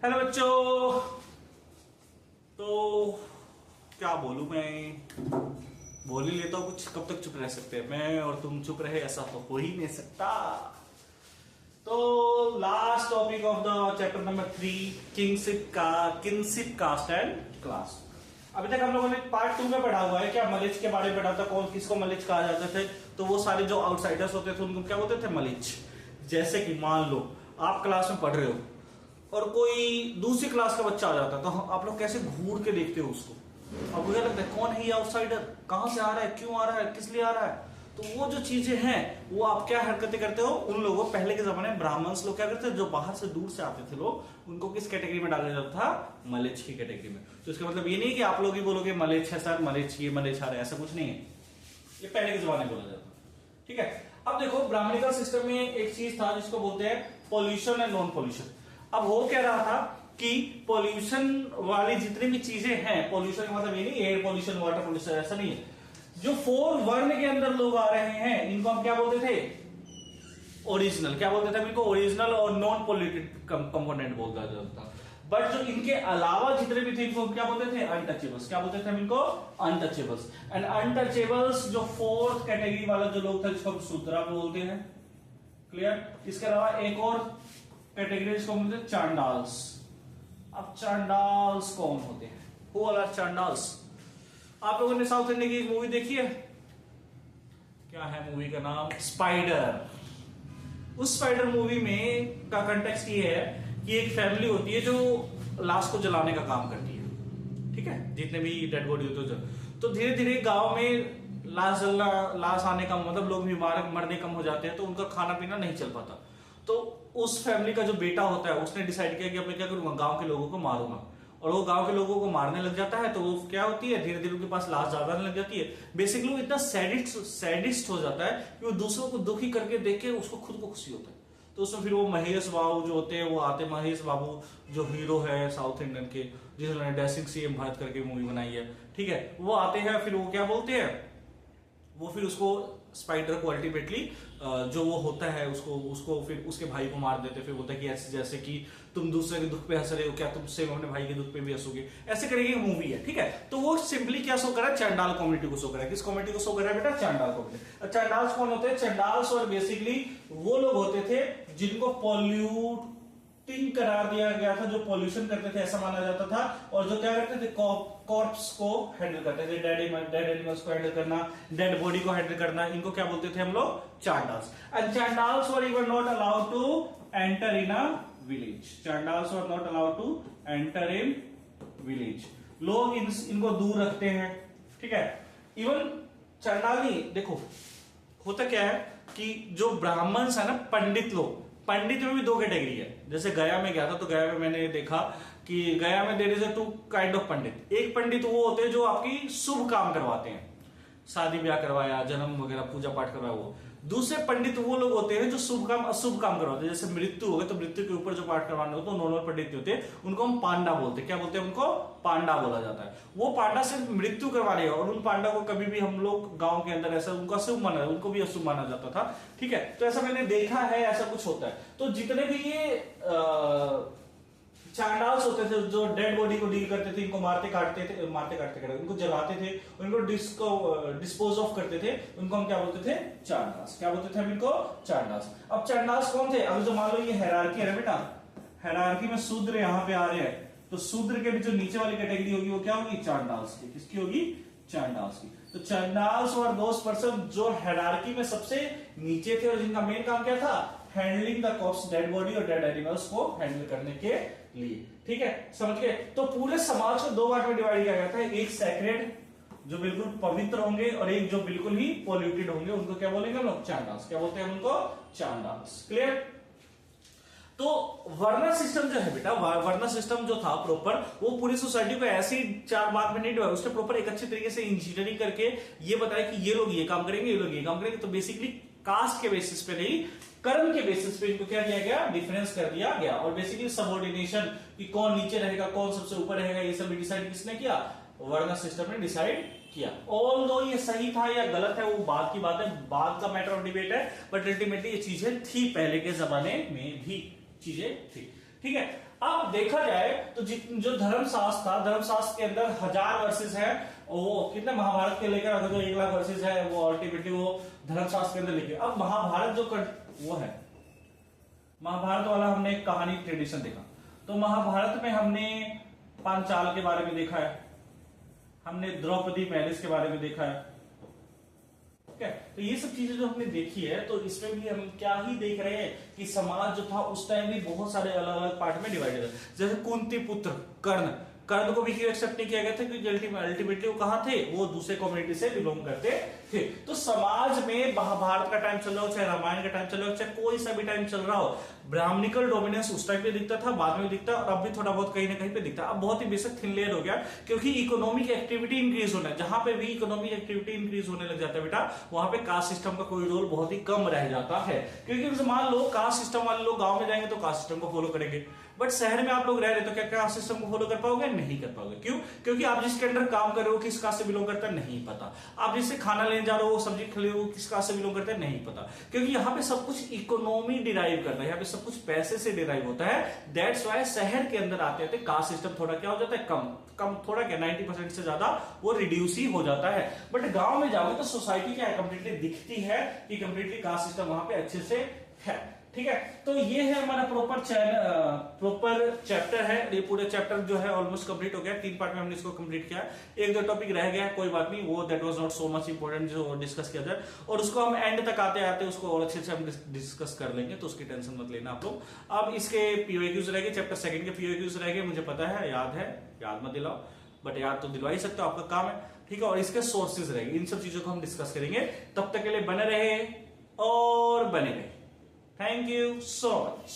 Hello बच्चों। तो क्या बोलूं मैं, बोल ही लेता हूं कुछ। कब तक चुप रह सकते हैं? मैं और तुम चुप रहे ऐसा तो हो ही नहीं सकता। तो last topic of the chapter number 3, kinship caste and class. अभी तक हम लोगों ने पार्ट 2 में पढ़ा हुआ है। क्या मलिच के बारे में पढ़ा था, कौन किसको मलिच कहा जाते थे। तो वो सारे जो आउटसाइडर्स होते थे उनको क्या बोलते थे? मलिच। जैसे कि मान लो आप क्लास में पढ़ रहे हो और कोई दूसरी क्लास का बच्चा आ जाता है, तो आप लोग कैसे घूर के देखते हो उसको? आपको क्या लगता है कौन है ये आउटसाइडर, कहां से आ रहा है, क्यों आ रहा है, किस लिए आ रहा है? तो वो जो चीजें हैं वो आप क्या हरकतें करते हो उन लोगों, पहले के जमाने में ब्राह्मण्स लोग क्या करते थे, जो बाहर से दूर से आते थे लोग, उनको किस कैटेगरी में डाला जाता था? मलेच्छ की कैटेगरी में। तो इसका मतलब ये नहीं कि आप लोग ही बोलोगे मलेच्छ है सर, मलेच्छ ये मलेच्छ आ रहा है, ऐसा कुछ नहीं है। ये पहले के जमाने में बोला जाता था। ठीक है। अब देखो ब्राह्मणिकल सिस्टम में एक चीज था जिसको बोलते हैं पॉल्यूशन एंड नॉन पॉल्यूशन। अब हो क्या रहा था कि पॉल्यूशन वाली जितनी भी चीजें हैं, पॉल्यूशन का मतलब ये नहीं एयर पॉल्यूशन, वाटर पॉल्यूशन, ऐसा नहीं है। जो 4 वर्ण के अंदर लोग आ रहे हैं इनको हम क्या बोलते थे? ओरिजिनल। क्या बोलते थे इनको? ओरिजिनल और नॉन पॉल्यूटेड कंपोनेंट बोलता जाता था। बट जो इनके अलावा जितने भी थे इनको क्या बोलते थे? अनटचेबल्स। क्या बोलते थे हम इनको? अनटचेबल्स। एंड अनटचेबल्स जो 4th कैटेगरी वाला जो लोग थे जिसको हम शूद्रा बोलते हैं। क्लियर? इसके अलावा एक और कैटेगरी जिसको बोलते हैं चांडाल्स। अब चांडाल्स कौन होते हैं? Who are chandals? आप लोगों ने साउथ इंडिया की एक मूवी देखी है, क्या है मूवी का नाम? स्पाइडर। उस स्पाइडर मूवी में का कंटेक्स्ट ये है कि एक फैमिली होती है जो लाश को जलाने का काम करती है। ठीक है, जितने भी डेड बॉडी होते हैं। तो धीरे धीरे गांव में लाश जलना, लाश आने का मतलब लोग बीमार मरने कम हो जाते हैं, तो उनका खाना पीना नहीं चल पाता। तो उस फैमिली का जो बेटा होता है उसने डिसाइड किया कि अब मैं क्या करूंगा, गांव के लोगों को मारूंगा। और वो गांव के लोगों को मारने लग जाता है। तो वो क्या होती है, धीरे धीरे उनके पास लाश ज्यादा लग जाती है। बेसिकली वो इतना सैडिस्ट हो जाता है कि वो दूसरों को दुखी करके देख के उसको खुद को खुशी होता है। तो उसमें फिर वो महेश बाबू जो होते हैं वो आते, महेश बाबू जो हीरो है साउथ इंडियन के, जिन्होंने ड्रेसिंग सीएम भारत करके मूवी बनाई है, ठीक है, वो आते हैं। फिर वो क्या बोलते हैं, वो फिर उसको स्पाइडर को अल्टीमेटली जो वो होता है उसको फिर उसके भाई को मार देते। फिर बोलता है कि ऐसे जैसे कि तुम दूसरे के दुख पे हंस रहे हो, क्या तुम सेम अपने भाई के दुख पे भी हंसोगे? ऐसे करके मूवी है। ठीक है। तो वो सिंपली क्या शो करा? चांडाल कम्युनिटी को शो करा। किस कम्युनिटी को शो करा बेटा? चांडाल कम्युनिटी। चांडाल्स कौन होते हैं? चांडाल्स और बेसिकली वो लोग होते थे जिनको पॉल्यूटिंग करार दिया गया था, जो पॉल्यूशन करते थे ऐसा माना जाता था। और जो क्या करते थे, कॉर्प्स को हैंडल करते थे, डेड एनिमल्स को हैंडल करना, डेड बॉडी को हैंडल करना, इनको क्या बोलते थे हम लोग? Chandals. And chandals were even not allowed to enter in a village. Chandals were not allowed to enter in village. लोग इनको दूर रखते हैं। ठीक है। इवन चांडाल नहीं, देखो होता क्या है कि जो ब्राह्मण्स है ना, पंडित लोग, पंडित में भी 2 कैटेगरी है। जैसे गया में गया था तो गया में मैंने देखा कि गया में there is a 2 kind of pandit. एक पंडित वो होते हैं जो आपकी शुभ काम करवाते हैं, शादी ब्याह करवाया, जन्म वगैरह, पूजा पाठ करवाया। वो दूसरे पंडित वो लोग होते हैं जो शुभ काम अशुभ काम करवाते हैं। जैसे मृत्यु हो गए तो मृत्यु के ऊपर जो पाठ करवाने होते हैं, तो नॉर्मल पंडित होते हैं, उनको हम पांडा बोलते हैं। क्या बोलते हैं उनको? पांडा बोला जाता है। वो पांडा सिर्फ मृत्यु करवाने, और उन पांडा को कभी भी हम लोग गांव के अंदर ऐसा उनको अशुभ माना, उनको भी अशुभ माना जाता था। ठीक है। तो ऐसा मैंने देखा है, ऐसा कुछ होता है। तो जितने भी ये चांडाल्स होते थे जो डेड बॉडी को डील करते थे, इनको मारते काटते उनको जलाते थे, उनको डिस्पोज ऑफ करते थे, उनको हम क्या बोलते थे? चांडाल्स। क्या बोलते थे हम इनको? चांडाल्स। अब चांडाल्स कौन थे? अब जो मान लो ये हायरार्की है बेटा, हायरार्की में शूद्र यहां पे आ रहे हैं, तो शूद्र के भी जो नीचे वाली कैटेगरी होगी वो क्या होगी? चांडाल्स की। किसकी होगी? चांडाल्स की। तो चांडाल्स और दोस्त पर्सन जो हायरार्की में सबसे नीचे थे और जिनका मेन काम क्या था? Handling the corps, dead body और डेड एनिमल्स को हैंडल करने के लिए। ठीक है, समझ गए? तो पूरे समाज को 2 पार्ट में डिवाइड किया गया था। एक सैक्रेड जो बिल्कुल पवित्र होंगे, और एक जो बिल्कुल ही पॉल्यूटेड होंगे, उनको क्या बोलेंगे हम लोग? चांडाल्स। क्या बोलते हैं उनको? चांडाल्स। क्लियर? तो वर्ण सिस्टम जो है बेटा, वर्ण सिस्टम जो था प्रॉपर, वो पूरी सोसाइटी को ऐसे ही 4 भाग में नहीं डिवाइड, उसने प्रॉपर एक अच्छे तरीके से इंजीनियरिंग करके ये बताया कि ये लोग ये काम करेंगे, ये लोग ये काम करेंगे। तो बेसिकली कास्ट के बेसिस पे नहीं, कर्म के बेसिस पे इनको क्या किया गया? डिफरेंस कर दिया गया। और बेसिकली सबऑर्डिनेशन कि कौन नीचे रहेगा, कौन सबसे ऊपर रहेगा, ये सब डिसाइड किसने किया? वर्ण सिस्टम ने डिसाइड किया। ऑल दो ये सही था या गलत है वो बात की बात है, बात का मैटर ऑफ डिबेट है, बट अल्टीमेटली ये चीजें थी, पहले के जमाने में भी चीजें थी। ठीक है। अब देखा जाए तो जो धर्मशास्त्र था, धर्मशास्त्र के अंदर 1000 वर्सेस है, वो कितने महाभारत के लेकर अगर जो 1,00,000 वर्सेस है वो अल्टीमेटली वो धर्मशास्त्र के अंदर लिखे। अब महाभारत जो वो है, महाभारत वाला हमने एक कहानी ट्रेडिशन देखा, तो महाभारत में हमने पांचाल के बारे में देखा है, हमने द्रौपदी पैलेस के बारे में देखा है, ठीक है। तो ये सब चीजें जो हमने देखी है, तो इसमें भी हम क्या ही देख रहे हैं कि समाज जो था उस टाइम भी बहुत सारे अलग अलग पार्ट में डिवाइडेड है। जैसे कुंती पुत्र कर्ण, कर्ण को भी क्यों एक्सेप्ट नहीं किया गया था, क्योंकि अल्टीमेटली वो कहां थे, वो दूसरे कम्युनिटी से बिलोंग करते थे। तो समाज में महाभारत का टाइम चल रहा हो, चाहे रामायण का टाइम चल रहा हो, चाहे कोई सा भी टाइम चल रहा हो, ब्राह्मणिकल डोमिनेंस उस टाइम पे दिखता था, बाद में दिखता है, और अब भी थोड़ा बहुत कहीं ना कहीं पे दिखता है। अब बहुत ही बेसिक थिन लेयर हो गया, क्योंकि इकोनॉमिक एक्टिविटी इंक्रीज होना है। जहां पे भी इकोनॉमिक एक्टिविटी इंक्रीज होने लग जाता है बेटा, वहां पे कास्ट सिस्टम का कोई रोल बहुत ही कम रह जाता है। क्योंकि मान लो कास्ट सिस्टम वाले लोग गांव में जाएंगे तो कास्ट सिस्टम को फॉलो करेंगे, बट शहर में आप लोग रह रहे तो क्या कास्ट सिस्टम को फॉलो कर पाओगे? नहीं कर पाओगे। क्यों? क्योंकि आप जिसके अंडर काम कर रहे हो किस कास्ट से बिलोंग करता है नहीं पता, आप जिससे खाना लेने जा रहे हो, सब्जी खा रहे हो, किस कास्ट से बिलोंग करता है नहीं पता। क्योंकि यहाँ पे सब कुछ इकोनॉमी डिराइव करता है, यहाँ पे सब कुछ पैसे से डिराइव होता है। दैट्स वाई शहर के अंदर आते आते कास्ट सिस्टम थोड़ा क्या हो जाता है, कम थोड़ा क्या 90% से ज्यादा वो रिड्यूस ही हो जाता है। बट गांव में जाओगे तो सोसाइटी क्या है, कंप्लीटली दिखती है कि कंप्लीटली कास्ट सिस्टम वहां पे अच्छे से है। ठीक है, तो ये है हमारा प्रॉपर चैप्टर है। ये पूरे चैप्टर जो है ऑलमोस्ट कंप्लीट हो गया, 3 पार्ट में हमने इसको कंप्लीट किया। एक दो टॉपिक रह गया है, कोई बात नहीं, वो that was not so much important जो डिस्कस किया जाए, और उसको हम एंड तक आते आते उसको और अच्छे से हम डिस्कस कर लेंगे, तो उसकी टेंशन मत लेना आप लोग। अब इसके पीओक्यूज रह गए, चैप्टर 2 के पीओक्यूज रह गए, मुझे पता है, याद मत दिलाओ, बट याद तो दिलवा ही सकते हो, आपका काम है। ठीक है, और इसके सोर्सेज रहेंगे, इन सब चीजों को हम डिस्कस करेंगे। तब तक के लिए बने रहे और बने रहे। Thank you so much.